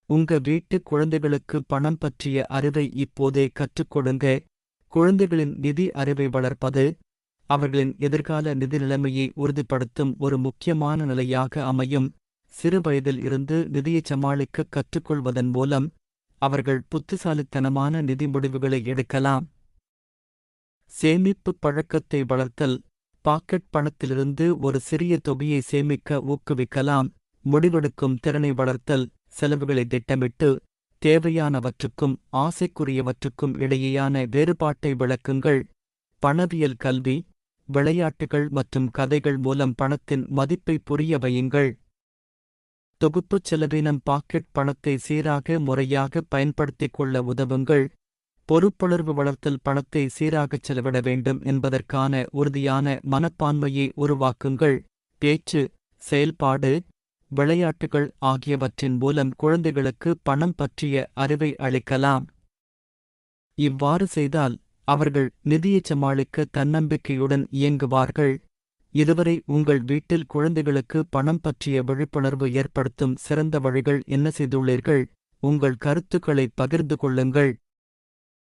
உங்க வீட்டு குழந்தைகளுக்கு பணம் பற்றிய அறிவை இப்போதே கற்றுக் கொடுங்க. குழந்தைகளின் நிதி அறிவை வளர்ப்பது அவர்களின் எதிர்கால நிதி நிலைமையை உறுதிப்படுத்தும் ஒரு முக்கியமான நிலையாக அமையும். சிறு வயதில் இருந்து நிதியைச் சமாளிக்க கற்றுக்கொள்வதன் மூலம் அவர்கள் புத்திசாலித்தனமான நிதி முடிவுகளை எடுக்கலாம். சேமிப்பு பழக்கத்தை வளர்த்தல் பாக்கெட் பணத்திலிருந்து ஒரு சிறிய தொகையை சேமிக்க ஊக்குவிக்கலாம். முடிவெடுக்கும் திறனை வளர்த்தல் செலவுகளை திட்டமிட்டு தேவையானவற்றுக்கும் ஆசைக்குரியவற்றுக்கும் இடையேயான வேறுபாட்டை விளக்குங்கள். பணவியல் கல்வி விளையாட்டுகள் மற்றும் கதைகள் மூலம் பணத்தின் மதிப்பை புரிய வையுங்கள். தொகுப்புச் செலவினம் பாக்கெட் பணத்தை சீராக முறையாக பயன்படுத்திக் கொள்ள உதவுங்கள். பொறுப்புணர்வு வளர்த்தல் பணத்தை சீராகச் செலவிட வேண்டும் என்பதற்கான உறுதியான மனப்பான்மையை உருவாக்குங்கள். பேச்சு செயல்பாடு விளையாட்டுகள் ஆகியவற்றின் மூலம் குழந்தைகளுக்கு பணம் பற்றிய அறிவை அளிக்கலாம். இவ்வாறு செய்தால் அவர்கள் நிதியைச் சமாளிக்க தன்னம்பிக்கையுடன் இயங்குவார்கள். இதுவரை உங்கள் வீட்டில் குழந்தைகளுக்கு பணம் பற்றிய விழிப்புணர்வு ஏற்படுத்தும் சிறந்த வழிகள் என்ன செய்துள்ளீர்கள்? உங்கள் கருத்துக்களை பகிர்ந்து கொள்ளுங்கள்.